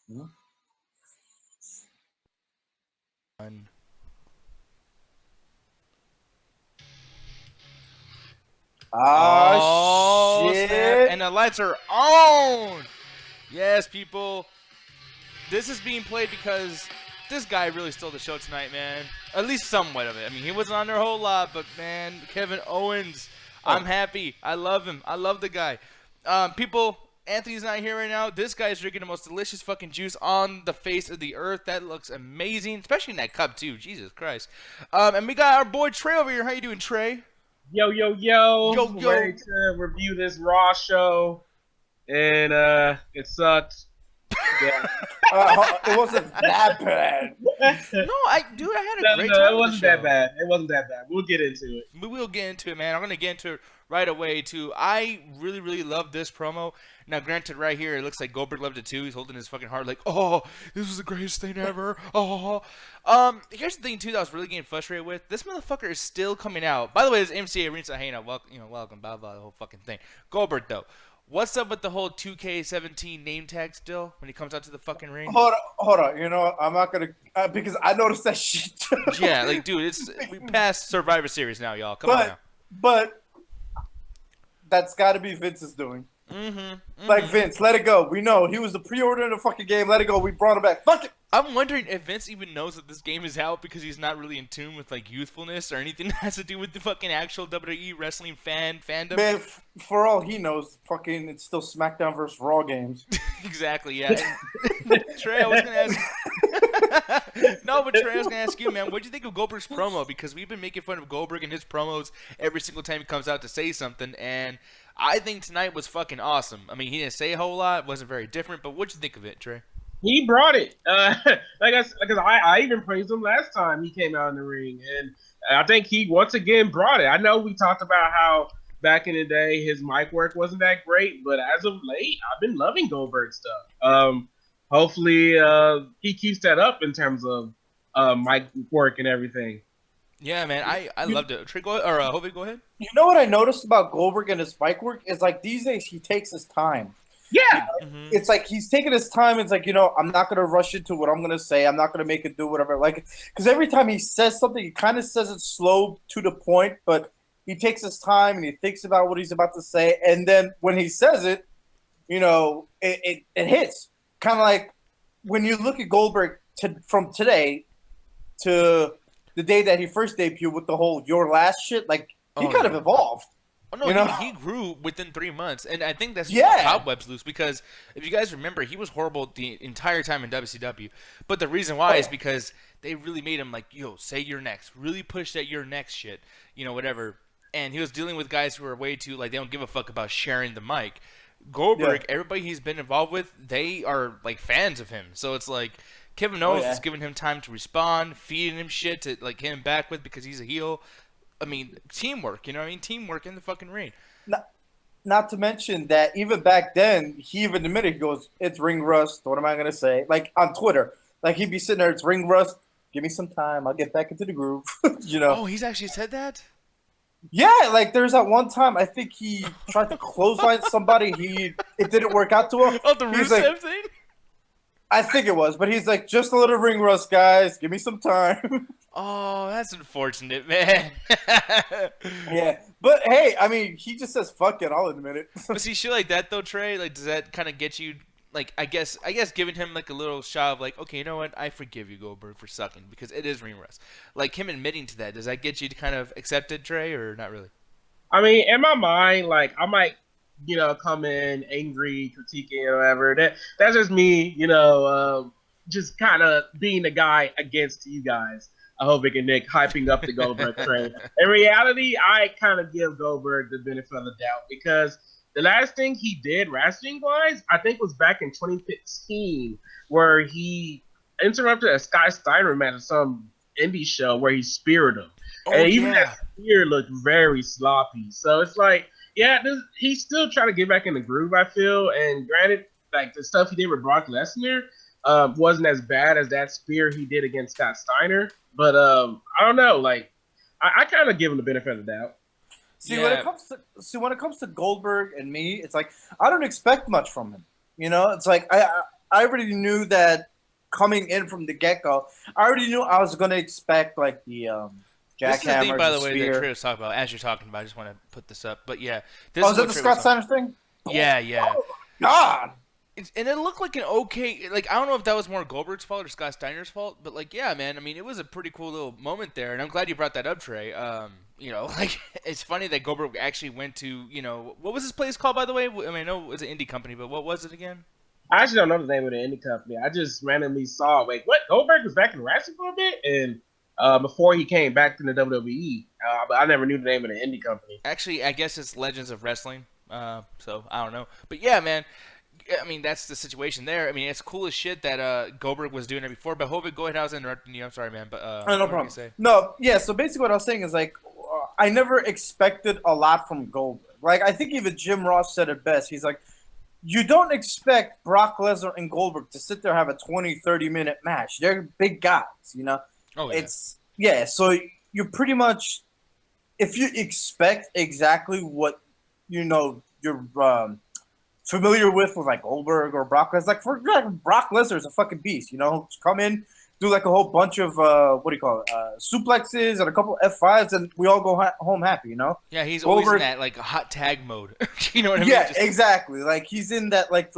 Hmm? Oh, shit! snap. And the lights are on. Yes, people. This is being played because this guy really stole the show tonight, man. At least somewhat of it. I mean, he wasn't on there a whole lot, but, man, Kevin Owens, I'm happy. I love him. I love the guy. People, Anthony's not here right now. This guy's drinking the most delicious fucking juice on the face of the earth. That looks amazing, especially in that cup, too. Jesus Christ. And we got our boy Trey over here. How you doing, Trey? Yo. Yo. Ready to review this Raw show, and it sucked. Yeah. It wasn't that bad. No, I had a great time. It wasn't that bad. It wasn't that bad. We'll get into it. We will get into it, man. I'm gonna get into it right away too. I really, really love this promo. Now, granted, right here it looks like Goldberg loved it too. He's holding his fucking heart, like, oh, this was the greatest thing ever. Oh, here's the thing too that I was really getting frustrated with. This motherfucker is still coming out. By the way, this MCA Ringside Hangout. Welcome, blah blah, the whole fucking thing. Goldberg though. What's up with the whole 2K17 name tag still when he comes out to the fucking ring? Hold on. You know, I'm not gonna because I noticed that shit too. Yeah, like, dude, we passed Survivor Series now, y'all. Come on now. But that's got to be Vince's doing. Like, Vince, let it go. We know he was the pre-order in the fucking game. Let it go. We brought him back. Fuck it. I'm wondering if Vince even knows that this game is out because he's not really in tune with like youthfulness or anything that has to do with the fucking actual WWE wrestling fandom. Man, for all he knows, fucking it's still SmackDown versus Raw games. Exactly, yeah. Trey, I was gonna ask. No, but Trey, I was gonna ask you, man. What'd you think of Goldberg's promo? Because we've been making fun of Goldberg and his promos every single time he comes out to say something, and I think tonight was fucking awesome. I mean, he didn't say a whole lot, wasn't very different, but what'd you think of it, Trey? He brought it. I even praised him last time he came out in the ring, and I think he once again brought it. I know we talked about how back in the day his mic work wasn't that great, but as of late, I've been loving Goldberg stuff. Hopefully, he keeps that up in terms of mic work and everything. Yeah, man, I loved it. Trey, go ahead, or Jose, go ahead. You know what I noticed about Goldberg and his mic work is like these days he takes his time. Yeah. It's like he's taking his time. It's like, you know, I'm not going to rush into what I'm going to say. I'm not going to make it do whatever. Like, because every time he says something, he kind of says it slow to the point, but he takes his time and he thinks about what he's about to say. And then when he says it, you know, it hits. Kind of like when you look at Goldberg from today to the day that he first debuted with the whole your last shit, like he kind of evolved. Oh, no, you know? he grew within 3 months, and I think that's cobwebs loose because if you guys remember, he was horrible the entire time in WCW. But the reason why is because they really made him like, yo, say you're next. Really push that you're next shit, you know, whatever. And he was dealing with guys who are way too, like, they don't give a fuck about sharing the mic. Goldberg, everybody he's been involved with, they are, like, fans of him. So it's like Kevin Owens is giving him time to respond, feeding him shit to, like, hit him back with because he's a heel. I mean, teamwork, you know what I mean? Teamwork in the fucking ring. Not to mention that even back then, he even admitted, he goes, it's ring rust. What am I going to say? Like, on Twitter. Like, he'd be sitting there, it's ring rust. Give me some time. I'll get back into the groove. You know? Oh, he's actually said that? Yeah, like, there's that one time, I think he tried to clothesline somebody. It didn't work out to him. Oh, the Rusev thing? I think it was. But he's like, just a little ring rust, guys. Give me some time. Oh, that's unfortunate, man. Yeah, but hey, I mean, he just says fuck it. I'll admit it. But see, shit like that though, Trey. Like, does that kind of get you? Like, I guess giving him like a little shot of like, okay, you know what? I forgive you, Goldberg, for sucking because it is ring rust. Like him admitting to that, does that get you to kind of accept it, Trey, or not really? I mean, in my mind, like I might, you know, come in angry, critiquing or whatever. That's just me, you know, just kind of being the guy against you guys. Vic and Nick hyping up the Goldberg train. In reality, I kind of give Goldberg the benefit of the doubt because the last thing he did wrestling-wise, I think was back in 2015 where he interrupted a Scott Steiner match at some indie show where he speared him. Oh, and even that spear looked very sloppy. So it's like, yeah, he's still trying to get back in the groove, I feel. And granted, like the stuff he did with Brock Lesnar wasn't as bad as that spear he did against Scott Steiner. But I don't know. Like, I kind of give him the benefit of the doubt. See, when it comes to Goldberg and me, it's like I don't expect much from him. You know, it's like I already knew that coming in from the get-go. I already knew I was going to expect like the jackhammer, this is the thing, by the way, spear. that Trey was talking about. As you're talking about, I just want to put this up. But yeah, this is that the Scott Steiner thing? Yeah, yeah. Oh, God. And it looked like an okay, like, I don't know if that was more Goldberg's fault or Scott Steiner's fault, but, like, yeah, man, I mean, it was a pretty cool little moment there, and I'm glad you brought that up, Trey. You know, like, it's funny that Goldberg actually went to, you know, what was this place called, by the way? I mean, I know it was an indie company, but what was it again? I actually don't know the name of the indie company. I just randomly saw, like, what? Goldberg was back in wrestling for a bit? And before he came back to the WWE, but I never knew the name of the indie company. Actually, I guess it's Legends of Wrestling, so I don't know. But, yeah, man. I mean, that's the situation there. I mean, it's cool as shit that Goldberg was doing it before. But Hovick, go ahead. I was interrupting you. I'm sorry, man. But no problem. No, yeah. So basically, what I was saying is like, I never expected a lot from Goldberg. Like, I think even Jim Ross said it best. He's like, you don't expect Brock Lesnar and Goldberg to sit there and have a 20, 30-minute match. They're big guys, you know. Oh yeah. So you're pretty much, if you expect exactly what you know you're familiar with like Goldberg or Brock Lesnar. Like, for example, Brock Lesnar is a fucking beast, you know? Come in, do like a whole bunch of, suplexes and a couple F5s, and we all go home happy, you know? Yeah, he's Goldberg, always in that, like, hot tag mode. You know what I mean? Yeah, exactly. Like, he's in that, like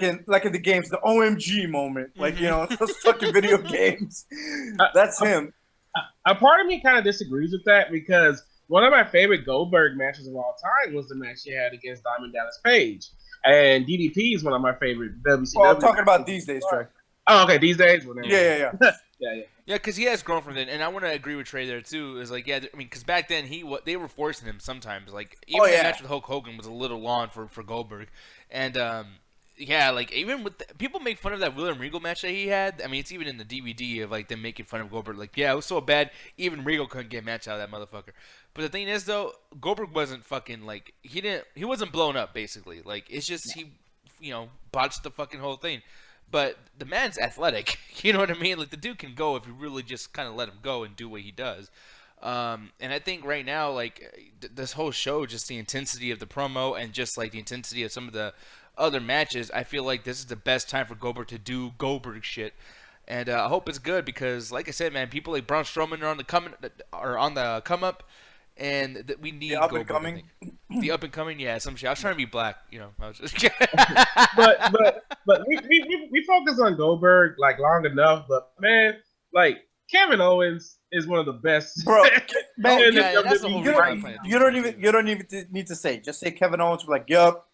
in the games, the OMG moment. Like, you know, those fucking video games. That's him. A part of me kind of disagrees with that because one of my favorite Goldberg matches of all time was the match he had against Diamond Dallas Page. And DDP is one of my favorite WCW. Well, I'm talking about these days, Trey. Oh, okay, these days? Well, yeah. Yeah, because he has grown from it, and I want to agree with Trey there, too. Is like, yeah, I mean, because back then, they were forcing him sometimes. Like, even the match with Hulk Hogan was a little long for Goldberg. And, yeah, like, even with people make fun of that William Regal match that he had. I mean, it's even in the DVD of, like, them making fun of Goldberg. Like, yeah, it was so bad, even Regal couldn't get a match out of that motherfucker. But the thing is, though, Goldberg wasn't fucking, like, he wasn't blown up, basically. Like, it's just he, you know, botched the fucking whole thing. But the man's athletic. You know what I mean? Like, the dude can go if you really just kind of let him go and do what he does. And I think right now, like, this whole show, just the intensity of the promo and just, like, the intensity of some of the other matches, I feel like this is the best time for Goldberg to do Goldberg shit. And I hope it's good because, like I said, man, people like Braun Strowman are on the come up. And we need the up and coming. The up and coming, yeah, some shit. I was trying to be black, you know. I was just but we focus on Goldberg like long enough. But man, like Kevin Owens is one of the best. Bro, man, you don't even need to say. Just say Kevin Owens. We're like, yup.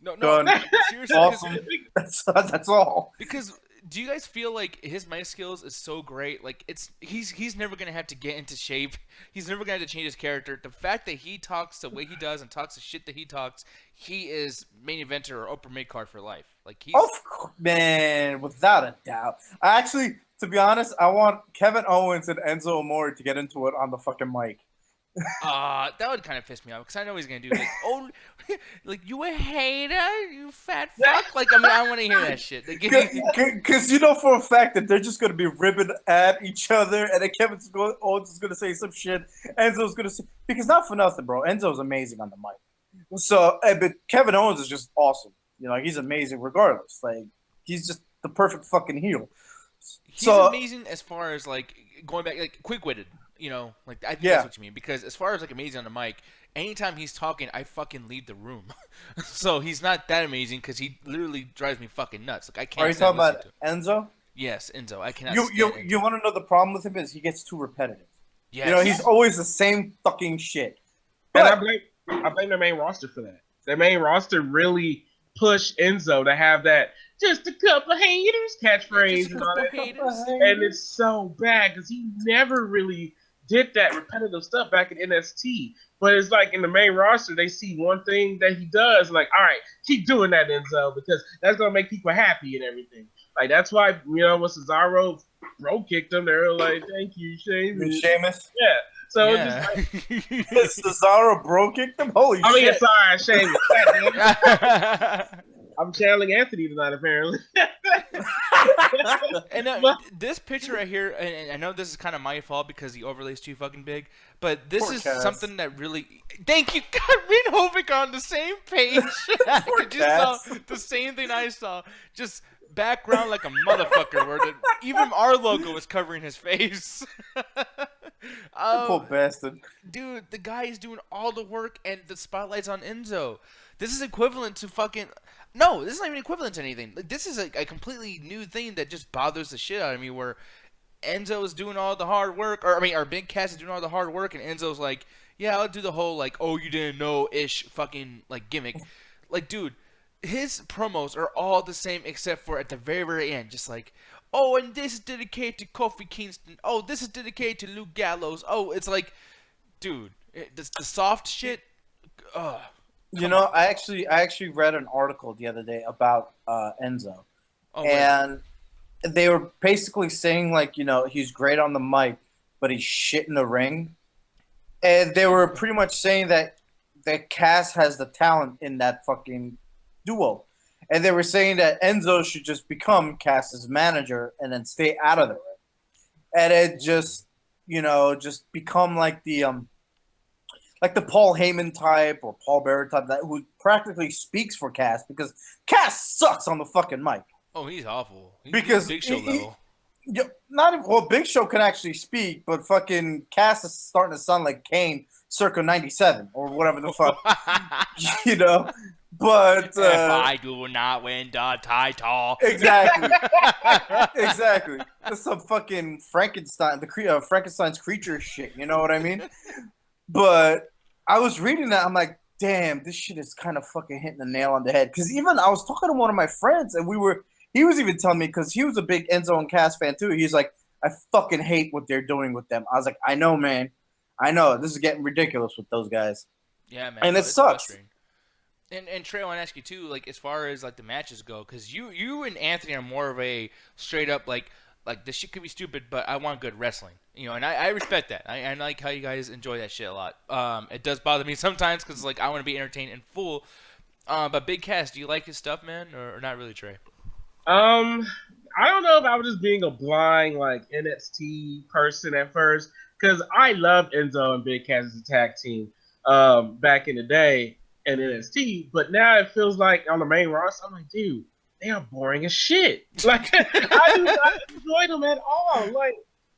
No, done. Seriously, awesome. That's all. Because. Do you guys feel like his mic skills is so great? Like he's never gonna have to get into shape. He's never gonna have to change his character. The fact that he talks the way he does and talks the shit that he talks, he is main eventer or upper mid card for life. Like he's man, without a doubt. I actually, to be honest, I want Kevin Owens and Enzo Amore to get into it on the fucking mic. That would kind of piss me off because I know he's gonna do like, oh, like you a hater, you fat fuck. Like I want to hear that shit. Because you know for a fact that they're just gonna be ribbing at each other, and then Kevin Owens is gonna say some shit. Enzo's gonna say because not for nothing, bro. Enzo's amazing on the mic. So, but Kevin Owens is just awesome. You know, he's amazing regardless. Like he's just the perfect fucking heel. He's amazing as far as like going back, like quick-witted. You know, like I think that's what you mean. Because as far as like amazing on the mic, anytime he's talking, I fucking leave the room. So he's not that amazing because he literally drives me fucking nuts. Like I can't. Are you talking about Enzo? Yes, Enzo. I cannot. You want to know the problem with him is he gets too repetitive. Yes. You know, he's always the same fucking shit. And I blame the main roster for that. The main roster really pushed Enzo to have that just a couple haters catchphrase and all that. And it's so bad because he never really did that repetitive stuff back in NXT. But it's like in the main roster, they see one thing that he does, like, all right, keep doing that, Enzo, because that's going to make people happy and everything. Like, that's why, you know, when Cesaro bro kicked him, they were like, thank you, Sheamus. Yeah. So yeah. Just like Cesaro bro kicked him? Holy shit. I mean, sorry, Sheamus. I'm channeling Anthony tonight, apparently. And this picture right here, and I know this is kind of my fault because the overlay's too fucking big, but this is something that really... Thank you, got me and Hovick on the same page. You saw the same thing I saw. Just background like a motherfucker, where even our logo was covering his face. Poor bastard. Dude, the guy is doing all the work, and the spotlight's on Enzo. This is equivalent to fucking... No, this is not even equivalent to anything. Like, this is a completely new thing that just bothers the shit out of me, where Enzo is doing all the hard work, or, I mean, our big cast is doing all the hard work, and Enzo's like, yeah, I'll do the whole, like, oh, you didn't know-ish fucking, like, gimmick. Like, dude, his promos are all the same except for at the very, very end, just like, oh, and this is dedicated to Kofi Kingston. Oh, this is dedicated to Luke Gallows. Oh, it's like, dude, the soft shit, You know, I actually read an article the other day about Enzo. Oh, and they were basically saying, like, you know, he's great on the mic, but he's shit in the ring. And they were pretty much saying that Cass has the talent in that fucking duo. And they were saying that Enzo should just become Cass's manager and then stay out of the ring. And it just, you know, just become like the Paul Heyman type or Paul Bearer type that who practically speaks for Cass, because Cass sucks on the fucking mic. Oh, he's awful. Because Big Show level. Not even, well, Big Show can actually speak, but fucking Cass is starting to sound like Kane circa 97 or whatever the fuck. You know? But if I do not win the title. Exactly. Exactly. That's some fucking Frankenstein, Frankenstein's creature shit, you know what I mean? But I was reading that, I'm like, damn, this shit is kind of fucking hitting the nail on the head. Because even I was talking to one of my friends, and he was even telling me, because he was a big Enzo and Cass fan too. He's like, I fucking hate what they're doing with them. I was like, I know, man. I know. This is getting ridiculous with those guys. Yeah, man. And it sucks. And Trey, I want to ask you too, like, as far as like the matches go, because you and Anthony are more of a straight up like this shit could be stupid, but I want good wrestling, you know, and I respect that. I like how you guys enjoy that shit a lot. It does bother me sometimes because like I want to be entertained in full. But Big Cass, do you like his stuff, man, or not really, Trey? I don't know if I was just being a blind like NXT person at first, because I loved Enzo and Big Cass as a tag team back in the day in NXT, but now it feels like on the main roster, I'm like, dude, they are boring as shit. Like, I do not enjoy them at all. Like,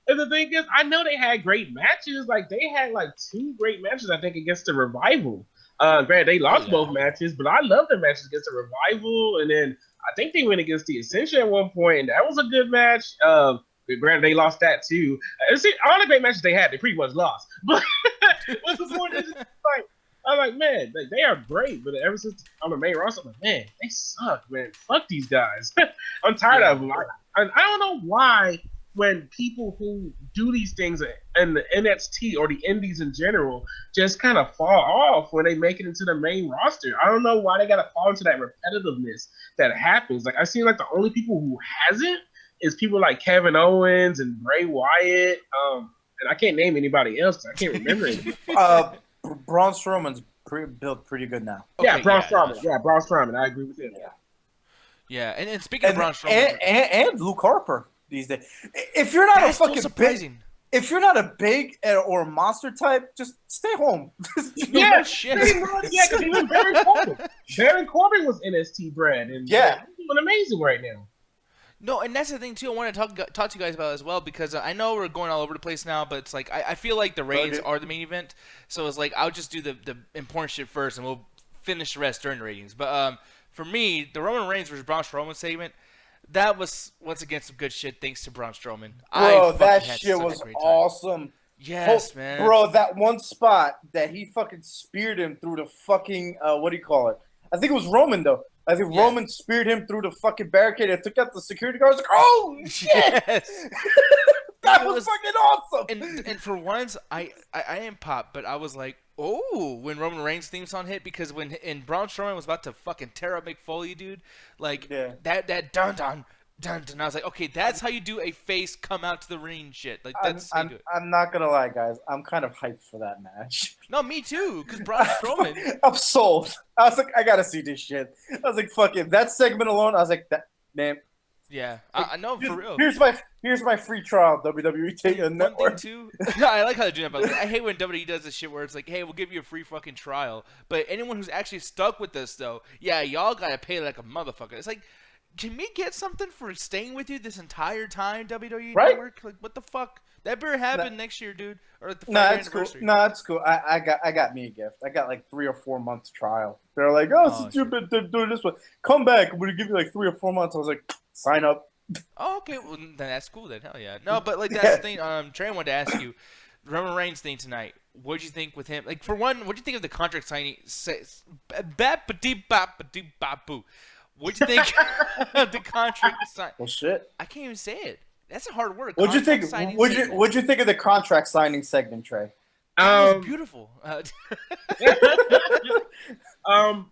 and the thing is, I know they had great matches. Like, they had like 2 great matches, I think, against the Revival. Granted, they lost both matches, but I love the matches against the Revival, and then I think they went against the Ascension at one point, and that was a good match. Granted, they lost that too. All the great matches they had, they pretty much lost. But what's the point? Is like, I'm like, man, they are great, but ever since on the main roster, I'm like, man, they suck, man. Fuck these guys. I'm tired of them. I don't know why when people who do these things in the NXT or the indies in general just kind of fall off when they make it into the main roster. I don't know why they got to fall into that repetitiveness that happens. Like, I seem like the only people who hasn't is people like Kevin Owens and Bray Wyatt. And I can't name anybody else. I can't remember it. Braun Strowman's built pretty good now. Okay, yeah, Braun Strowman. Yeah, Braun Strowman. I agree with him. Yeah, and speaking of Braun Strowman, and Luke Harper these days. If you're not a fucking surprising. If you're not a big or a monster type, just stay home. Yeah, shit. Yeah, because even Baron Corbin was NXT bred, and he's doing amazing right now. No, and that's the thing too. I want to talk to you guys about as well, because I know we're going all over the place now, but it's like I feel like the ratings are the main event, so it's like I'll just do the important shit first, and we'll finish the rest during the ratings. But for me, the Roman Reigns versus Braun Strowman segment, that was once again some good shit. Thanks to Braun Strowman, bro. That shit was awesome. Yes, man. Bro, that one spot that he fucking speared him through the fucking what do you call it? I think it was Roman though. I think Roman speared him through the fucking barricade and took out the security guards. Like, oh shit! Yes. That was fucking awesome. And for once, I am popped, but I was like, oh, when Roman Reigns' theme song hit, because when Braun Strowman was about to fucking tear up Mick Foley, dude, like that dun dun. And I was like, okay, that's how you do a face come out to the ring shit. Like that's how you do it. I'm not gonna lie, guys. I'm kind of hyped for that match. No, me too. Because Braun Strowman. I'm sold. I was like, I gotta see this shit. I was like, fuck it. That segment alone, I was like, that man. Yeah, I know for real. Here's my free trial, WWE Take Network. Too. No, I like how they do that. But I hate when WWE does this shit where it's like, hey, we'll give you a free fucking trial. But anyone who's actually stuck with this, though, yeah, y'all gotta pay like a motherfucker. It's like, can we get something for staying with you this entire time, WWE Right? Network? Like, what the fuck? That better happen next year, dude. Or at the No, 5th it's cool. anniversary. No, it's cool. I got me a gift. I got like 3 or 4 months trial. They're like, oh, since you've been doing this one, come back. We're gonna give you like 3 or 4 months. I was like, sign up. Oh, okay. Well, then that's cool. Then hell yeah. No, but like that's the thing. Trey, I wanted to ask you, Roman Reigns thing tonight. What'd you think with him? Like for one, what'd you think of the contract signing? What'd you think of the contract sign? Well, shit. I can't even say it. That's a hard word. What'd you think? What'd you think of the contract signing segment, Trey? That was beautiful.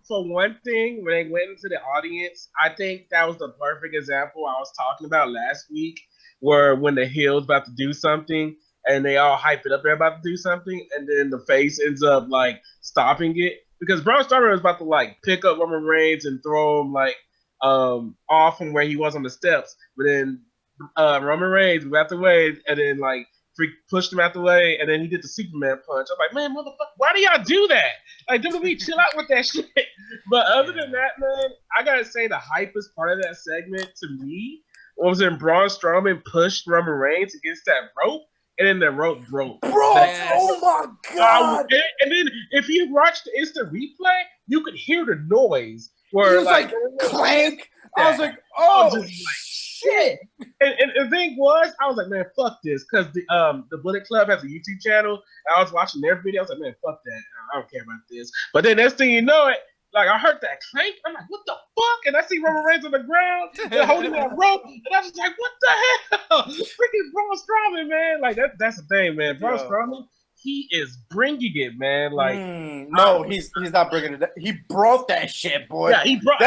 For one thing, when they went into the audience, I think that was the perfect example I was talking about last week, where when the heel's about to do something and they all hype it up, they're about to do something, and then the face ends up like stopping it because Braun Strowman was about to like pick up Roman Reigns and throw him like off from where he was on the steps, but then Roman Reigns went out the way and then like pushed him out the way, and then he did the Superman punch. I'm like, man, motherfucker, why do y'all do that? Like, WWE, chill out with that shit. But other than that, man, I gotta say the hypest part of that segment to me was when Braun Strowman pushed Roman Reigns against that rope, and then the rope broke. Bro, oh my god! And then if you watch the instant replay, you could hear the noise where it was like clank. I was like, oh shit! And the thing was, I was like, man, fuck this, because the Bullet Club has a YouTube channel. And I was watching their video. I was like, man, fuck that. I don't care about this. But then next thing you know it, like I heard that clank. I'm like, what the fuck? And I see Roman Reigns on the ground and holding that rope, and I was like, what the hell? Freaking Braun Strowman, man. Like that's the thing, man. Braun Strowman, he is bringing it, man. Like, no, he's not bringing it. He brought that shit, boy. Yeah, he brought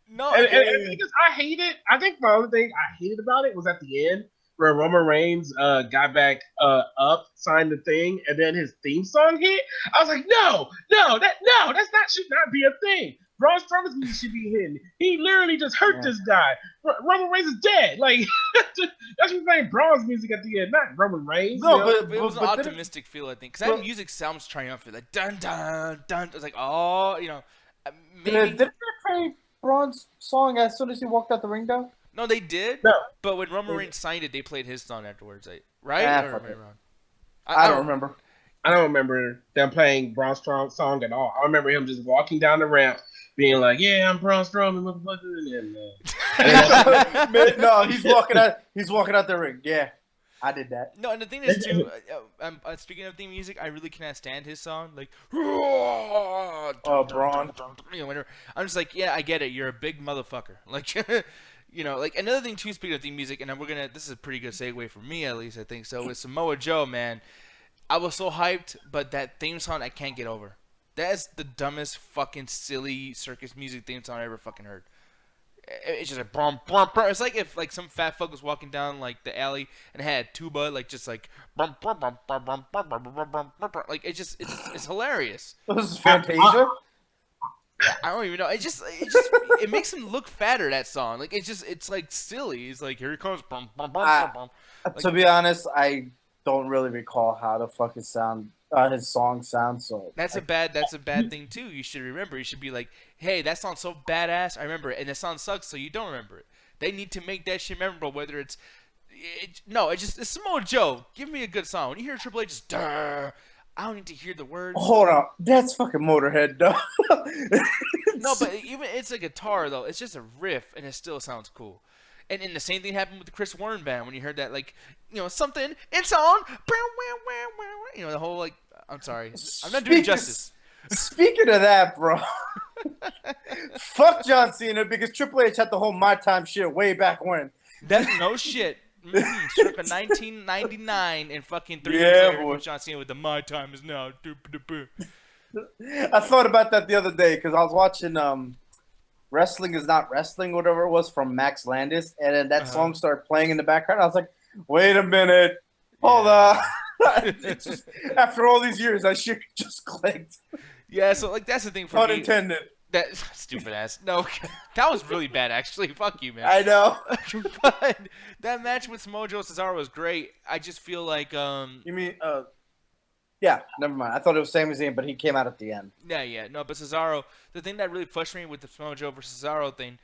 No, and because I hate it. I think the only thing I hated about it was at the end where Roman Reigns got back up, signed the thing, and then his theme song hit. I was like, that's not should not be a thing. Braun Strowman's music should be hitting. He literally just hurt this guy. Roman Reigns is dead. Like that's what playing Braun's music at the end, not Roman Reigns. No, but it was an optimistic feel, I think, because that music sounds triumphant, like dun dun dun. It's like, oh, you know, maybe. Did they play Braun's song as soon as he walked out the ring, though? No, they did. No. But when Roman Reigns signed it, they played his song afterwards, right? I don't remember. I don't remember them playing Braun Strowman's song at all. I remember him just walking down the ramp, being like, "Yeah, I'm Braun Strowman, motherfucker." No, he's walking out the ring. Yeah, I did that. No, and the thing is too. Speaking of theme music, I really cannot stand his song. Like, Braun. You know, whenever, I'm just like, yeah, I get it. You're a big motherfucker. Like, you know, like another thing too. Speaking of theme music, and this is a pretty good segue for me at least. I think so. With Samoa Joe, man, I was so hyped, but that theme song I can't get over. That's the dumbest fucking silly circus music theme song I ever fucking heard. It's just like brum, brum, brum. It's like if like some fat fuck was walking down like the alley and had tuba like just like brum, brum, brum, brum, brum, brum, brum, brum, brum, brum. Like it's hilarious. This is Fantasia. I don't even know. It makes him look fatter. That song, like it's like silly. It's like here he comes. Brum, brum, brum, brum. Like, to be honest, I don't really recall how the fuck his song sounds. So that's a bad thing too. You should remember. You should be like, hey, that song's so badass. I remember it, and the song sucks, so you don't remember it. They need to make that shit memorable. Whether it's Samoa Joe. Give me a good song. When you hear Triple H, just I don't need to hear the words. Hold on, that's fucking Motorhead, though. No, but even it's a guitar though. It's just a riff, and it still sounds cool. And the same thing happened with the Chris Warren band when you heard that, like, you know, something, it's on, you know, the whole, like, I'm sorry. I'm not doing justice. Speaking of that, bro, fuck John Cena, because Triple H had the whole My Time shit way back when. That's no shit. Circa 1999 and fucking 3 years later with John Cena with the My Time is now. I thought about that the other day because I was watching Wrestling is Not Wrestling, whatever it was, from Max Landis, and then that song started playing in the background. I was like, wait a minute, hold on. It's just, after all these years, that shit just clicked. Yeah, so like that's the thing for Pun me. intended. That stupid ass. No, that was really bad actually. Fuck you, man. I know. But that match with Samoa Joe Cesaro was great. I just feel like You mean Yeah, never mind. I thought it was Sami Zayn, but he came out at the end. Yeah. No, but Cesaro, the thing that really frustrated me with the Samoa Joe versus Cesaro thing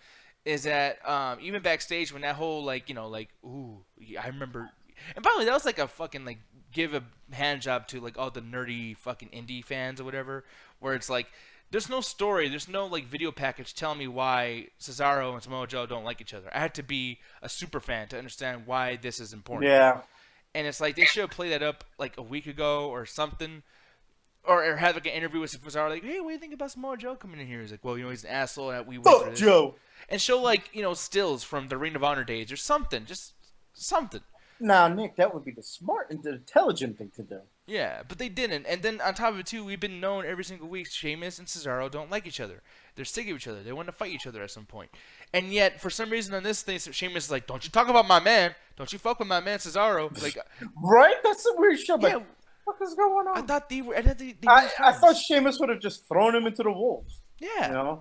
is that even backstage when that whole ooh, I remember. And by the way, that was like a fucking like give a hand job to like all the nerdy fucking indie fans or whatever, where it's like there's no story, there's no like video package telling me why Cesaro and Samoa Joe don't like each other. I had to be a super fan to understand why this is important. Yeah. And it's like they should have played that up like a week ago or something. Or had like an interview with Cesaro, like, hey, what do you think about Samoa Joe coming in here? He's like, well, he's an asshole, and we went through this. Joe. And show like stills from the Ring of Honor days or something, just something. Now, Nick, that would be the smart and the intelligent thing to do. Yeah, but they didn't. And then on top of it too, we've been known every single week Sheamus and Cesaro don't like each other. They're sick of each other. They want to fight each other at some point. And yet, for some reason on this thing, Sheamus is like, don't you talk about my man. Don't you fuck with my man Cesaro. Like, right? That's a weird show. Yeah. Like, what is going on? I thought they were I thought Sheamus would have just thrown him into the wolves. Yeah.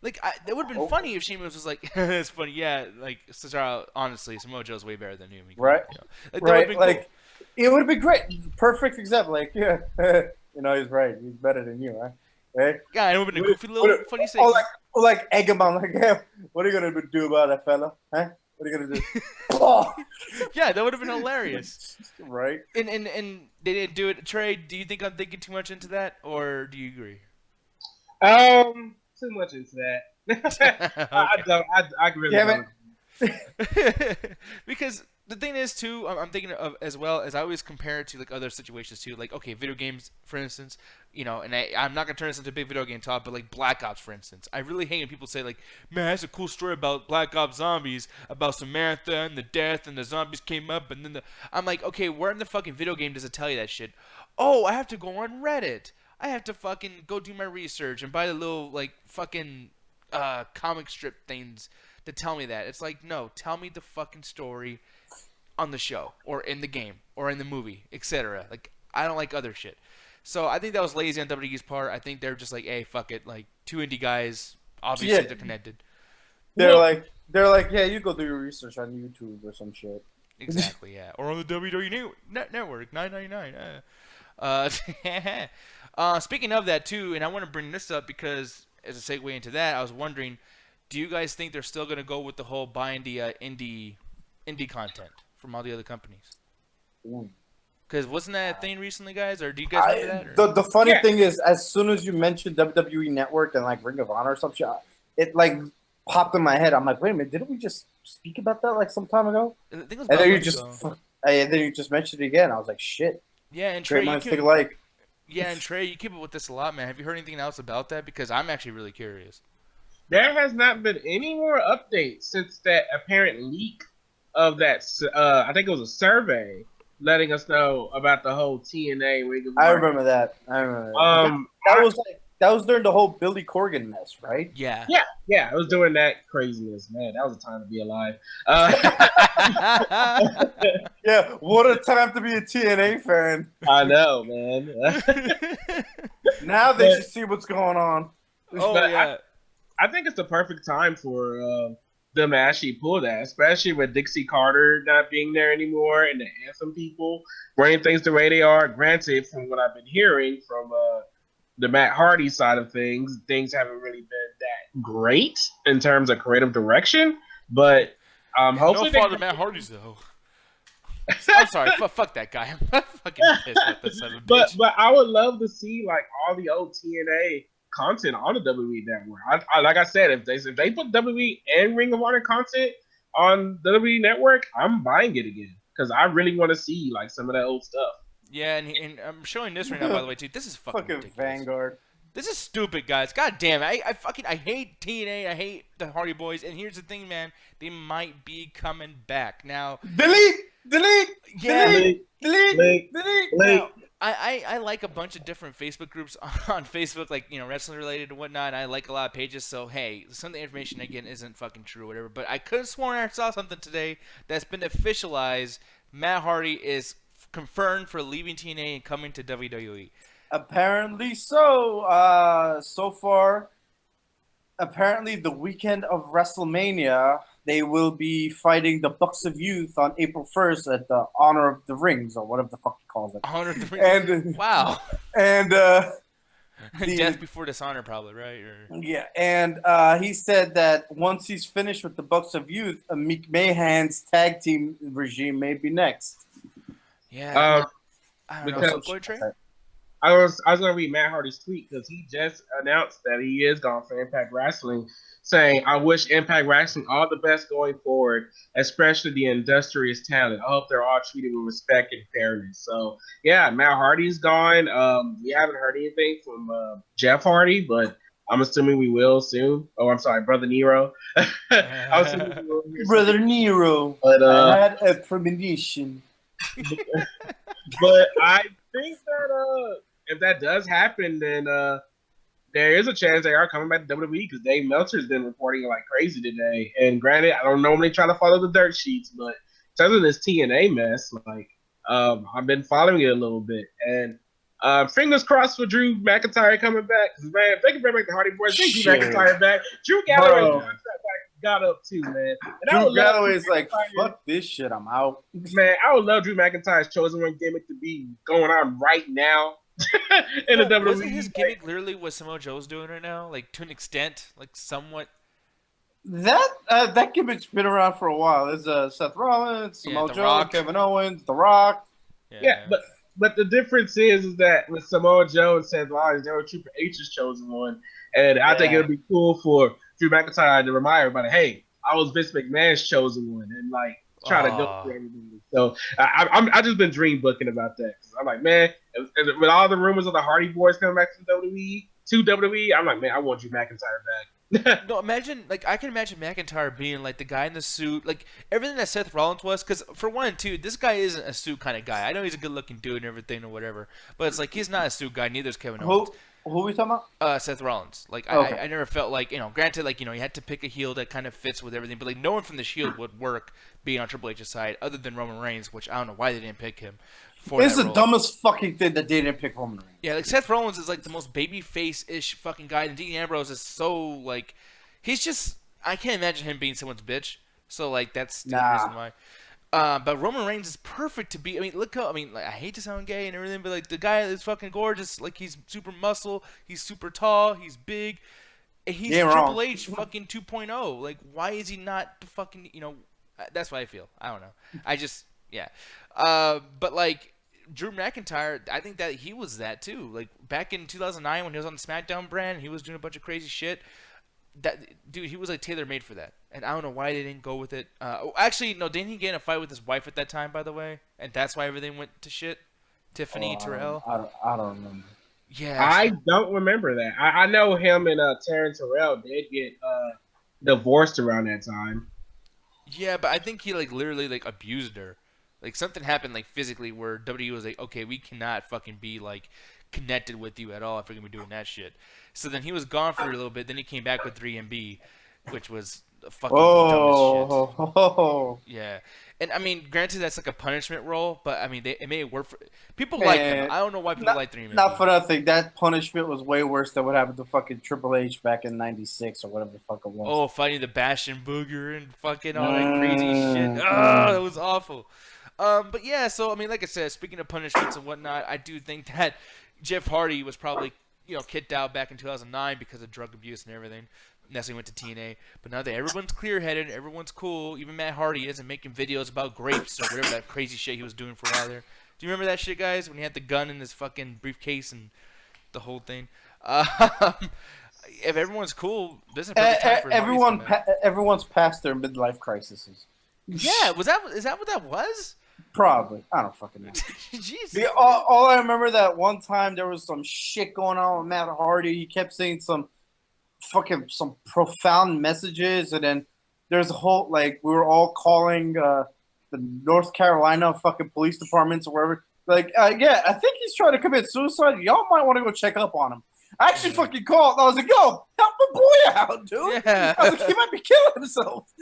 Like, that would have been funny if Sheamus was like, it's funny, yeah, like, Cesaro, honestly, Samoa Joe's way better than you. Right. Like, right. Cool. It would have been great. Perfect example. Like, yeah, he's right. He's better than you, right? Right? Yeah, it would have been a goofy little funny segment. Or like egg him on, like, hey, what are you going to do about that fella? Huh? What are you going to do? Oh! Yeah, that would have been hilarious. Right. And they didn't do it. Trey, do you think I'm thinking too much into that, or do you agree? Too much into that. I don't. I really don't. Because the thing is too, I'm thinking of as well as I always compare it to like other situations too. Like, okay, video games, for instance, and I'm not gonna turn this into a big video game talk, but like Black Ops, for instance, I really hate when people say like, man, that's a cool story about Black Ops Zombies, about Samantha and the death and the zombies came up and then I'm like, okay, where in the fucking video game does it tell you that shit? Oh, I have to go on Reddit. I have to fucking go do my research and buy the little like fucking comic strip things to tell me that. It's like, no, tell me the fucking story on the show or in the game or in the movie, etc. Like, I don't like other shit. So I think that was lazy on WWE's part. I think they're just like, hey, fuck it. Like, two indie guys, obviously they're connected. They're like, yeah, you go do your research on YouTube or some shit. Exactly, yeah. Or on the WWE Network, $9.99. Speaking of that too, and I want to bring this up because as a segue into that, I was wondering, do you guys think they're still going to go with the whole buying the indie content from all the other companies? Because wasn't that a thing recently, guys? Or do you guys remember that? The funny thing is, as soon as you mentioned WWE Network and like Ring of Honor or some shit, it like popped in my head. I'm like, wait a minute, didn't we just speak about that like some time ago? I think it was and then you just mentioned it again. I was like, shit. Yeah, and Trey, you keep up with this a lot, man. Have you heard anything else about that? Because I'm actually really curious. There has not been any more updates since that apparent leak of that. I think it was a survey letting us know about the whole TNA Ring of Honor. I remember that. That was during the whole Billy Corgan mess, right? Yeah. It was during that craziness, man. That was a time to be alive. Yeah, what a time to be a TNA fan. I know, man. Now they should see what's going on. Oh, yeah. I think it's the perfect time for them to actually pull that, especially with Dixie Carter not being there anymore and the Anthem people bringing things the way they are. Granted, from what I've been hearing from the Matt Hardy side of things haven't really been that great in terms of creative direction, but hopefully no fault of Matt Hardy's though. I'm sorry, fuck that guy. I'm fucking pissed at this son of a bitch. But I would love to see like all the old TNA content on the WWE Network. I like I said, if they put WWE and Ring of Honor content on the WWE Network, I'm buying it again because I really want to see like some of that old stuff. Yeah, and I'm showing this right now, by the way, too. This is fucking ridiculous. Vanguard. This is stupid, guys. God damn it. I hate TNA. I hate the Hardy Boys. And here's the thing, man. They might be coming back. Now. Delete. Now, I like a bunch of different Facebook groups on Facebook, like, wrestling related and whatnot. I like a lot of pages. So, hey, some of the information I get isn't fucking true or whatever. But I could have sworn I saw something today that's been officialized. Matt Hardy is confirmed for leaving TNA and coming to WWE. Apparently so. So far, apparently the weekend of WrestleMania, they will be fighting the Bucks of Youth on April 1st at the Honor of the Rings, or whatever the fuck he calls it. Honor of the Rings. And wow. And death before dishonor, probably, right? Or... Yeah, and he said that once he's finished with the Bucks of Youth, Meek Mayhan's tag team regime may be next. Yeah. I don't know. So, Trey? I was gonna read Matt Hardy's tweet because he just announced that he is gone for Impact Wrestling, saying, "I wish Impact Wrestling all the best going forward, especially the industrious talent. I hope they're all treated with respect and fairness." So yeah, Matt Hardy's gone. We haven't heard anything from Jeff Hardy, but I'm assuming we will soon. Oh, I'm sorry, Brother Nero. I was assuming we will hear Brother something. Nero, But I had a premonition. But I think that if that does happen, then there is a chance they are coming back to WWE because Dave Meltzer's been reporting like crazy today. And granted, I don't normally try to follow the dirt sheets, but in terms of this TNA mess, like I've been following it a little bit. And fingers crossed for Drew McIntyre coming back. Because man, if they can bring back the Hardy Boyz, bring Drew McIntyre back. Drew Galloway got up too, man. And Drew Galloway's like, fuck this shit, I'm out. Man, I would love Drew McIntyre's chosen one gimmick to be going on right now. In the WWE. Wasn't his gimmick literally what Samoa Joe's doing right now? Like, to an extent, like somewhat. That gimmick's been around for a while. There's Seth Rollins, Samoa Joe, Rock. Kevin Owens, The Rock. Yeah, but the difference is that with Samoa Joe and Seth Rollins, they were Triple H's chosen one. And I think it would be cool for Drew McIntyre to remind everybody, hey, I was Vince McMahon's chosen one. And like, try to go through everything. So I just been dream booking about that. I'm like, man, with all the rumors of the Hardy Boyz coming back to WWE, I'm like, man, I want Drew McIntyre back. No, imagine, like, I can imagine McIntyre being like the guy in the suit, like everything that Seth Rollins was. Because for one, too, this guy isn't a suit kind of guy. I know he's a good-looking dude and everything or whatever, but it's like he's not a suit guy. Neither is Kevin Owens. Who are we talking about? Seth Rollins. Like, okay. I never felt like, granted, like, you had to pick a heel that kind of fits with everything, but like no one from the Shield would work being on Triple H's side other than Roman Reigns, which I don't know why they didn't pick him. It's the dumbest fucking thing that they didn't pick Roman Reigns. Yeah, like Seth Rollins is like the most babyface-ish fucking guy, and Dean Ambrose is so like, he's just, I can't imagine him being someone's bitch. So like that's the reason why. But Roman Reigns is perfect to be. I mean, look how. I mean, like, I hate to sound gay and everything, but like the guy is fucking gorgeous. Like he's super muscle. He's super tall. He's big. And he's Triple H fucking 2.0. Like, why is he not the fucking? That's what I feel. I don't know. I just but like Drew McIntyre, I think that he was that too. Like back in 2009 when he was on the SmackDown brand, he was doing a bunch of crazy shit. That dude, he was like tailor made for that, and I don't know why they didn't go with it. Actually, no, didn't he get in a fight with his wife at that time, by the way, and that's why everything went to shit? Tiffany Terrell. I don't remember. Yeah, I don't remember that. I know him and Terrence Terrell did get divorced around that time. Yeah, but I think he like literally like abused her. Like something happened like physically where WWE was like, okay, we cannot fucking be like connected with you at all if we're gonna be doing that shit. So then he was gone for a little bit. Then he came back with 3MB, which was fucking dumbest shit. Yeah, and I mean, granted that's like a punishment role, but I mean, it made it work for people like him. I don't know why people like 3MB. Not for nothing. That punishment was way worse than what happened to fucking Triple H back in '96 or whatever the fuck it was. Oh, fighting the Bastion Booger and fucking all that crazy shit. Oh, that was awful. But yeah, so I mean, like I said, speaking of punishments and whatnot, I do think that Jeff Hardy was probably kicked out back in 2009 because of drug abuse and everything. And that's when he went to TNA. But now that everyone's clear-headed, everyone's cool. Even Matt Hardy isn't making videos about grapes or whatever that crazy shit he was doing for a while there. Do you remember that shit, guys? When he had the gun in his fucking briefcase and the whole thing. If everyone's cool, this is a perfect time for everyone's past their midlife crises. Yeah, is that what that was? Probably. I don't fucking know. Jesus. All I remember that one time there was some shit going on with Matt Hardy. He kept saying some profound messages, and then there's a whole like we were all calling the North Carolina fucking police departments or wherever. Like, yeah, I think he's trying to commit suicide. Y'all might want to go check up on him. I actually fucking called. I was like, yo, help my boy out, dude. Yeah. I was like, he might be killing himself.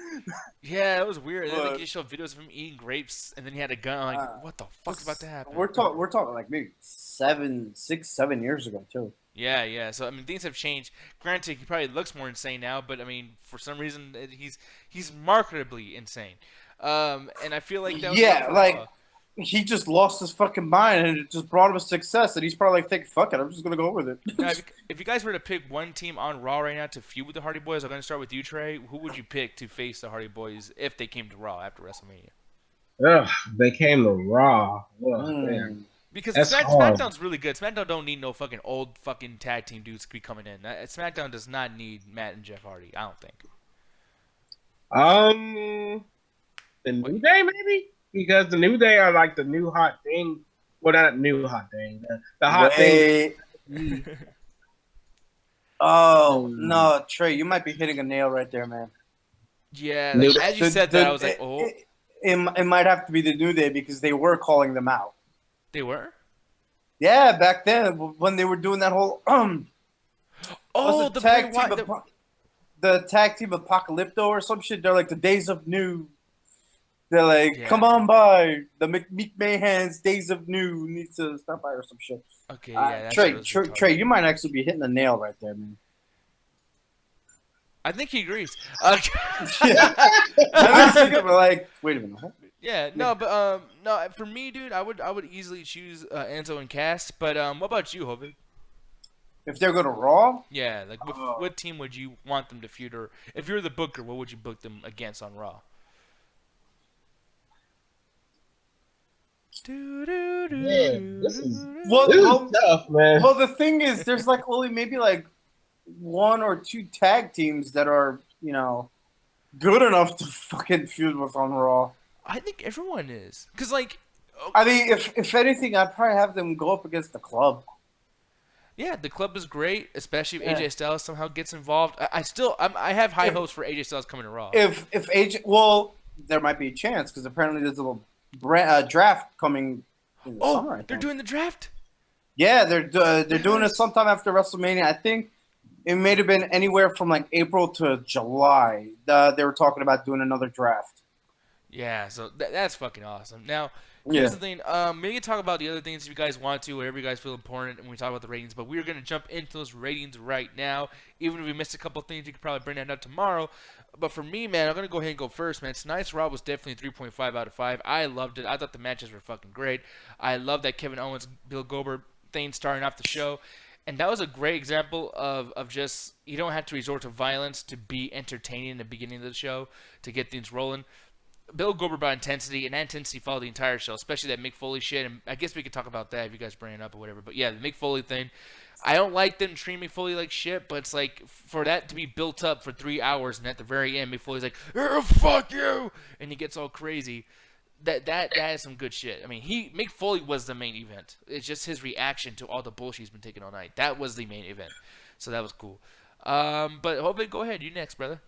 Yeah, it was weird. And then like, you showed videos of him eating grapes, and then he had a gun. I'm like, what the fuck's about to happen? We're talking like maybe 6, 7 years ago, too. Yeah. So I mean, things have changed. Granted, he probably looks more insane now, but I mean, for some reason, he's marketably insane. And I feel like that was good for Raw. He just lost his fucking mind, and it just brought him a success. And he's probably like, "Think, fuck it, I'm just gonna go with it." Now, if you guys were to pick one team on Raw right now to feud with the Hardy Boyz, I'm gonna start with you, Trey. Who would you pick to face the Hardy Boyz if they came to Raw after WrestleMania? Ugh, they came to Raw. Man. Because SmackDown's really good. SmackDown don't need no fucking old fucking tag team dudes to be coming in. SmackDown does not need Matt and Jeff Hardy. I don't think. The New Day maybe, because the New Day are like the new hot thing. Well, not new hot thing. The hot thing. Oh no, Trey, you might be hitting a nail right there, man. Yeah, as you said that, I was like, oh. It might have to be the New Day because they were calling them out. They were? Yeah, back then when they were doing that whole the tag team Apocalypto or some shit. They're like the Days of New. They're like, come on by the Meek Mayhan's Days of New needs to stop by or some shit. Okay, yeah. Trey, you might actually be hitting the nail right there, man. I think he agrees. I was thinking, like, wait a minute. Huh? Yeah, no, but no, for me, dude, I would easily choose Enzo and Cass. But what about you, Hovind? If they're going to Raw? Yeah, like what team would you want them to feud, or if you're the booker, what would you book them against on Raw? This is tough, man. Well, the thing is, there's like only maybe like one or two tag teams that are, you know, good enough to fucking feud with on Raw. I think everyone is, because like, I mean, if anything, I'd probably have them go up against the Club. Yeah, the Club is great, especially if AJ Styles somehow gets involved. I have high hopes for AJ Styles coming to Raw. If AJ, well, there might be a chance because apparently there's a little draft coming in the summer. I think they're doing the draft. Yeah, they're doing it sometime after WrestleMania. I think it may have been anywhere from like April to July. They were talking about doing another draft. Yeah, so that's fucking awesome. Now, here's the thing. Maybe talk about the other things if you guys want to, whatever you guys feel important, and we talk about the ratings. But we're going to jump into those ratings right now. Even if we missed a couple things, you could probably bring that up tomorrow. But for me, man, I'm going to go ahead and go first, man. Tonight's Raw was definitely 3.5 out of 5. I loved it. I thought the matches were fucking great. I love that Kevin Owens, Bill Goldberg thing starting off the show. And that was a great example of just, you don't have to resort to violence to be entertaining in the beginning of the show to get things rolling. Bill Goldberg brought intensity, and that intensity followed the entire show, especially that Mick Foley shit. And I guess we could talk about that if you guys bring it up or whatever. But yeah, the Mick Foley thing. I don't like them treating Mick Foley like shit, but it's like for that to be built up for 3 hours, and at the very end, Mick Foley's like, "Fuck you," and he gets all crazy. That is some good shit. I mean, Mick Foley was the main event. It's just his reaction to all the bullshit he's been taking all night. That was the main event, so that was cool. But Hovind, go ahead. You next, brother.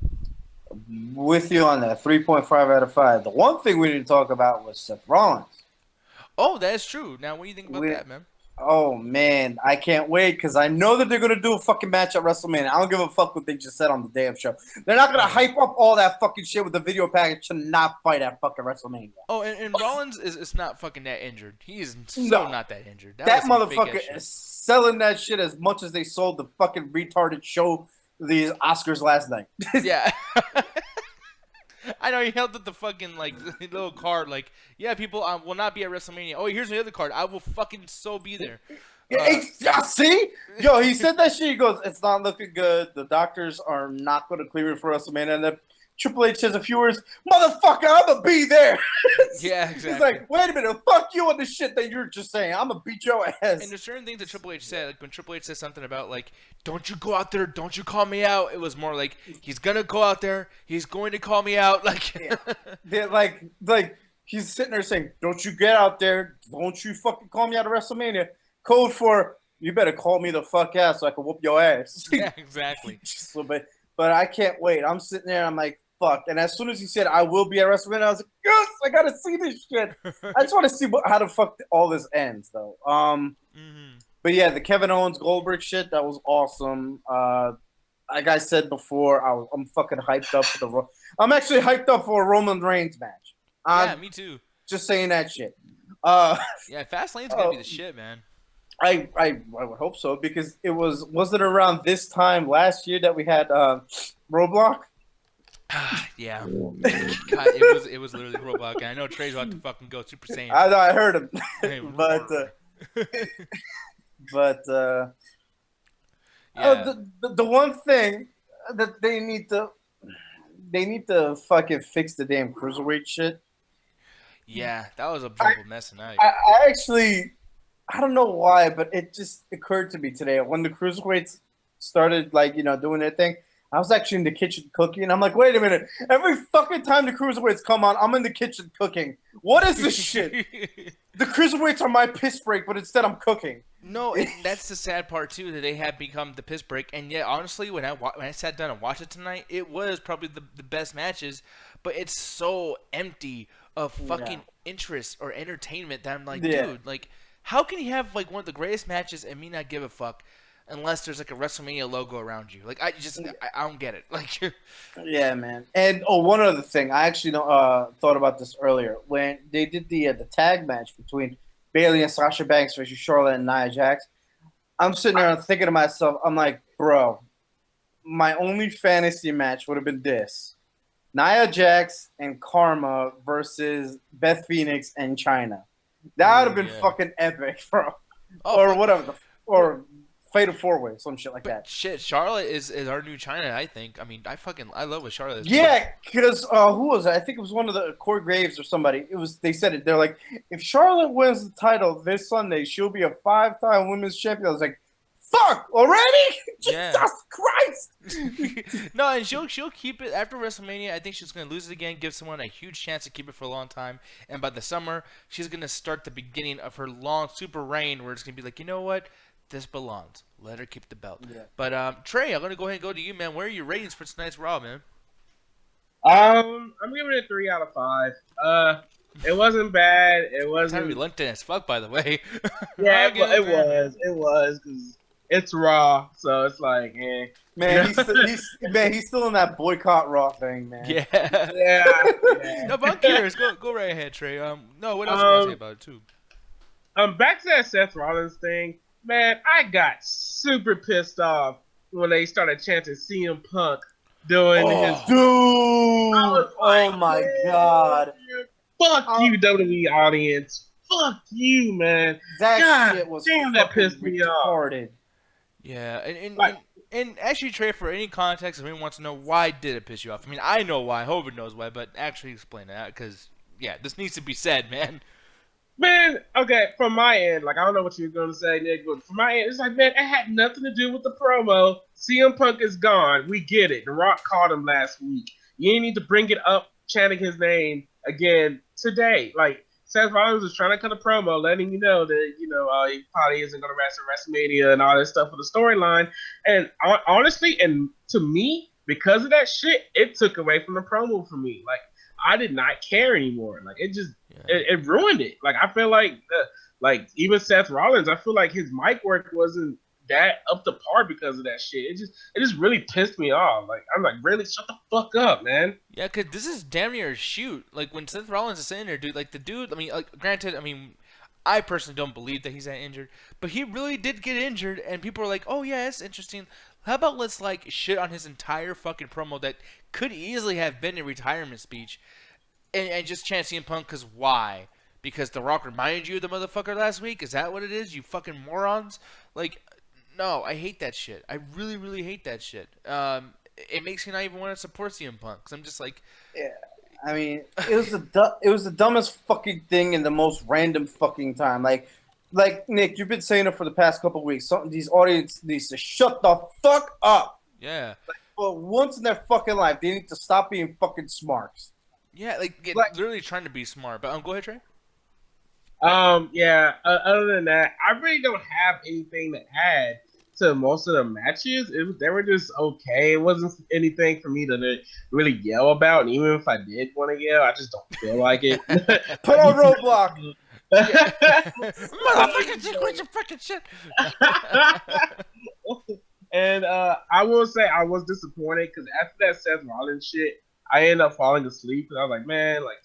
With you on that, 3.5 out of 5. The one thing we didn't talk about was Seth Rollins. Oh, that's true. Now, what do you think about that, man? Oh, man, I can't wait because I know that they're going to do a fucking match at WrestleMania. I don't give a fuck what they just said on the damn show. They're not going to hype up all that fucking shit with the video package to not fight at fucking WrestleMania. Oh, and Rollins is not fucking that injured. He is not that injured. That motherfucker is selling that shit as much as they sold the fucking retarded show the Oscars last night. Yeah. I know he held up the fucking like little card like, yeah, people will not be at WrestleMania. Oh, here's the other card. I will fucking so be there. See? Yo, he said that shit. He goes, it's not looking good. The doctors are not going to clear it for WrestleMania. And then Triple H says a few words, motherfucker, I'm going to be there. Yeah, exactly. He's like, wait a minute, fuck you on the shit that you're just saying. I'm going to beat your ass. And there's certain things that Triple H said. Like when Triple H says something about like, don't you go out there, don't you call me out. It was more like, he's going to go out there, he's going to call me out. Like, yeah, like he's sitting there saying, don't you get out there, don't you fucking call me out of WrestleMania. Code for, you better call me the fuck out so I can whoop your ass. Yeah, exactly. Just a little bit. But I can't wait. I'm sitting there, I'm like, fuck. And as soon as he said, I will be at WrestleMania, I was like, yes, I got to see this shit. I just want to see how the fuck all this ends, though. But yeah, the Kevin Owens Goldberg shit, that was awesome. Like I said before, I'm fucking hyped up for I'm actually hyped up for a Roman Reigns match. Yeah, me too. Just saying that shit. Yeah, Fastlane's going to be the shit, man. I would hope so, because was it around this time last year that we had Roblox? Yeah. God, it was literally Roblox. And I know Trey's about to fucking go Super Saiyan. I know, I heard him, Hey, but yeah. the one thing that they need to fucking fix the damn cruiserweight shit. Yeah, that was a jumbled mess tonight. I actually, I don't know why, but it just occurred to me today when the cruiserweights started, like, doing their thing. I was actually in the kitchen cooking, and I'm like, wait a minute. Every fucking time the cruiserweights come on, I'm in the kitchen cooking. What is this shit? The cruiserweights are my piss break, but instead I'm cooking. No, and that's the sad part too, that they have become the piss break. And yet, honestly, when I sat down and watched it tonight, it was probably the best matches. But it's so empty of fucking interest or entertainment that I'm like, dude, like, how can you have like one of the greatest matches and me not give a fuck unless there's like a WrestleMania logo around you? Like, I don't get it. Like, yeah, man. And one other thing, I actually thought about this earlier when they did the tag match between Bayley and Sasha Banks versus Charlotte and Nia Jax. I'm sitting there and thinking to myself, I'm like, bro, my only fantasy match would have been this: Nia Jax and Karma versus Beth Phoenix and China. That would have been fucking epic, bro. Or whatever, or Fatal 4-Way, some shit like that. Shit, Charlotte is our new China, I think. I mean, I love what Charlotte is. Yeah, because who was it? I think it was one of the Corey Graves or somebody. They said it. They're like, if Charlotte wins the title this Sunday, she'll be a 5-time women's champion. I was like, fuck, already? Yeah. Jesus Christ! No, and she'll keep it after WrestleMania. I think she's gonna lose it again, give someone a huge chance to keep it for a long time. And by the summer, she's gonna start the beginning of her long super reign, where it's gonna be like, you know what? This belongs. Let her keep the belt. Yeah. But Trey, I'm gonna go ahead and go to you, man. Where are your ratings for tonight's Raw, man? I'm giving it 3 out of 5. It wasn't bad. It wasn't. It's reluctant as fuck, by the way. Yeah, it was because it's Raw, so it's like, eh. Man, he's still in that boycott Raw thing, man. Yeah. No, but I'm curious. Go right ahead, Trey. No, what else you want to say about it too? Back to that Seth Rollins thing. Man, I got super pissed off when they started chanting CM Punk doing his. Dude! Oh my god. Fuck you, WWE audience. Fuck you, man. That shit was that pissed me off. Yeah, and actually, Trey, for any context, if anyone wants to know why did it piss you off, I mean, I know why, Hovind knows why, but actually explain that, because, yeah, this needs to be said, man. Man, okay, from my end, like, I don't know what you were going to say, Nick, but from my end, it's like, man, it had nothing to do with the promo. CM Punk is gone. We get it. The Rock called him last week. You ain't need to bring it up, chanting his name again today. Like, Seth Rollins was trying to cut a promo, letting you know that, he probably isn't going to wrestle WrestleMania and all that stuff for the storyline. And honestly, and to me, because of that shit, it took away from the promo for me. Like, I did not care anymore. Like, it just, it ruined it. Like, I feel like even Seth Rollins, I feel like his mic work wasn't that up to par because of that shit. It just really pissed me off. Like, I'm like, really, shut the fuck up, man. Yeah, because this is damn near a shoot. Like, when Seth Rollins is sitting there, dude, like, the dude, I mean, like, granted, I mean, I personally don't believe that he's that injured, but he really did get injured, and people are like, oh, yeah, it's interesting. How about let's, like, shit on his entire fucking promo that could easily have been a retirement speech, and just chant CM Punk, because why? Because The Rock reminded you of the motherfucker last week? Is that what it is, you fucking morons? Like, no, I hate that shit. I really, really hate that shit. It makes me not even want to support CM Punk, because I'm just like... Yeah, I mean, it was the dumbest fucking thing in the most random fucking time. Like Nick, you've been saying it for the past couple of weeks. These audience needs to shut the fuck up. Yeah. Like, for once in their fucking life, they need to stop being fucking smarks. Yeah, like literally trying to be smart. But go ahead, Trey. Yeah. Other than that, I really don't have anything to add to most of the matches. They were just okay. It wasn't anything for me to really yell about. And even if I did want to yell, I just don't feel like it. Put on Roadblock. Motherfucking shit, quit your fucking shit. And I will say I was disappointed because after that Seth Rollins shit, I ended up falling asleep. And I was like, man, like,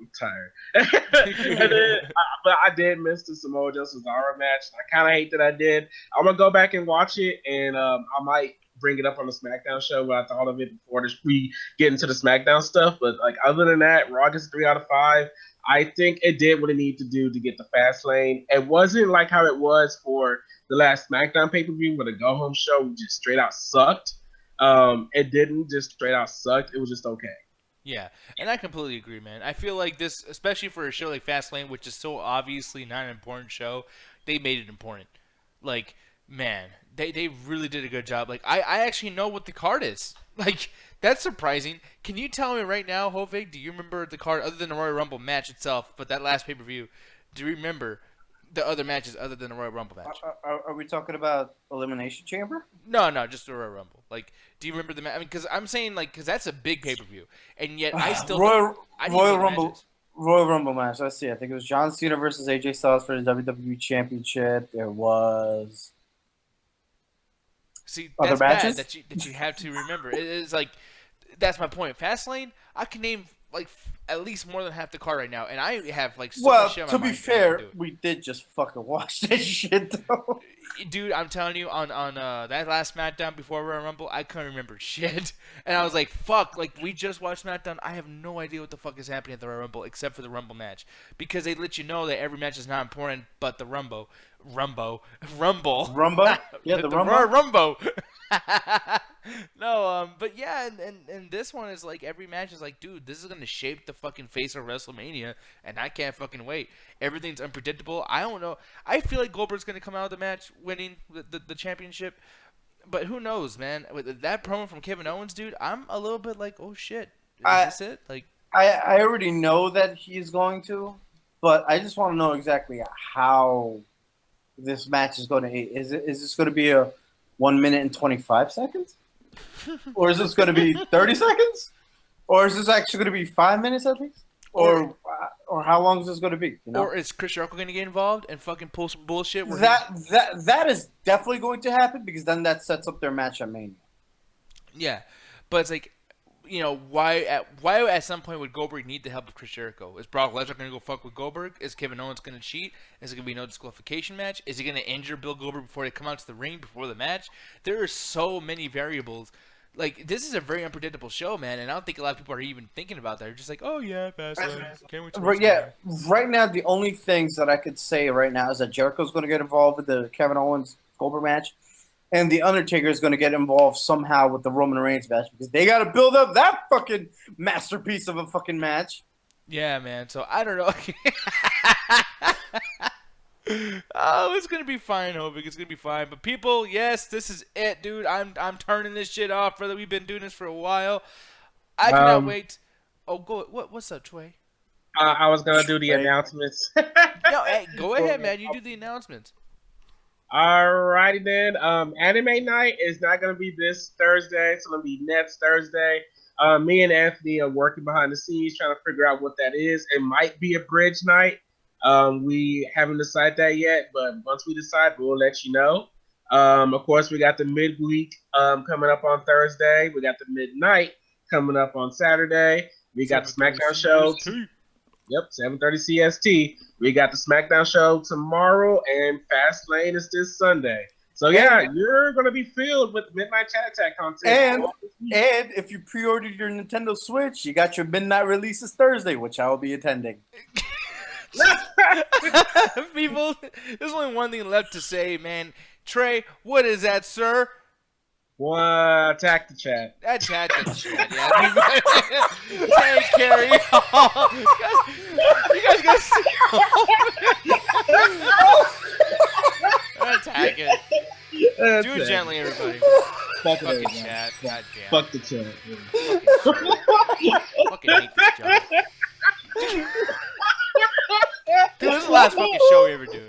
I'm tired. But I did miss the Samoa Joe Cesaro match. I kind of hate that I did. I'm gonna go back and watch it, and I might bring it up on the SmackDown show. But I thought of it before we get into the SmackDown stuff. But like other than that, Raw gets 3 out of 5. I think it did what it needed to do to get the fast lane. It wasn't like how it was for the last SmackDown pay-per-view where the go-home show just straight out sucked. It didn't just straight out sucked. It was just okay. Yeah, and I completely agree, man. I feel like this, especially for a show like Fastlane, which is so obviously not an important show, they made it important. Like, man, they really did a good job. Like, I actually know what the card is. Like, that's surprising. Can you tell me right now, Hovig, do you remember the card other than the Royal Rumble match itself, but that last pay-per-view, do you remember the other matches other than the Royal Rumble match? Are we talking about Elimination Chamber? No, just the Royal Rumble. Like, do you remember the match? I mean, because I'm saying, like, because that's a big pay-per-view, and yet I still Royal Rumble match. Let's see. I think it was John Cena versus AJ Styles for the WWE Championship. There was that's bad that you have to remember. It is like, that's my point. Fastlane, I can name like at least more than half the card right now, and I have like so much shit on my mind. To be fair, we did just fucking watch that shit though. Dude, I'm telling you, on that last SmackDown before Royal Rumble, I couldn't remember shit, and I was like, "Fuck!" Like, we just watched SmackDown. I have no idea what the fuck is happening at the Royal Rumble except for the Rumble match, because they let you know that every match is not important, but the Rumble. Yeah, the Rumble. No, but yeah, and this one is like every match is like, dude, this is gonna shape the fucking face of WrestleMania, and I can't fucking wait. Everything's unpredictable. I don't know. I feel like Goldberg's gonna come out of the match winning the championship, but who knows, man? With that promo from Kevin Owens, dude, I'm a little bit like, oh shit, is this it? Like, I already know that he's going to, but I just want to know exactly how this match is going to. Is this going to be a 1 minute and 25 seconds? Or is this going to be 30 seconds? Or is this actually going to be 5 minutes at least? Or how long is this going to be? You know? Or is Chris Jericho going to get involved and fucking pull some bullshit? That is definitely going to happen, because then that sets up their match at Mania. Yeah, but it's like, you know, why at some point would Goldberg need the help of Chris Jericho? Is Brock Lesnar going to go fuck with Goldberg? Is Kevin Owens going to cheat? Is it going to be no disqualification match? Is he going to injure Bill Goldberg before they come out to the ring before the match? There are so many variables. Like, this is a very unpredictable show, man, and I don't think a lot of people are even thinking about that. They're just like, oh yeah, Fastlane. Can't wait to watch that. Right now the only things that I could say right now is that Jericho's going to get involved with the Kevin Owens Goldberg match. And The Undertaker is going to get involved somehow with the Roman Reigns match, because they got to build up that fucking masterpiece of a fucking match. Yeah, man. So I don't know. Oh, it's going to be fine, Hovig. It's going to be fine. But people, yes, this is it, dude. I'm turning this shit off, brother. We've been doing this for a while. I cannot wait. Oh, go. What's up, Troy? I was going to do the announcements. No, hey, go ahead, man. You do the announcements. Alrighty then. Anime night is not going to be this Thursday. It's going to be next Thursday. Me and Anthony are working behind the scenes trying to figure out what that is. It might be a bridge night. We haven't decided that yet, but once we decide, we'll let you know. Of course, we got the midweek coming up on Thursday. We got the midnight coming up on Saturday. We got the SmackDown show. Yep, 7:30 CST. We got the SmackDown show tomorrow, and Fastlane is this Sunday. So yeah, you're gonna be filled with Midnight Chat Attack content. And if you pre-ordered your Nintendo Switch, you got your midnight releases Thursday, which I will be attending. People, there's only one thing left to say, man. Trey, what is that, sir? Attack the chat. Attack the chat, yeah. Hey, Carrie. You guys gotta see. Attack it. Do it gently, everybody. Fuck fucking chat. God damn. Fuck the chat. Fucking hate this job. Dude, this is the last fucking show we ever do.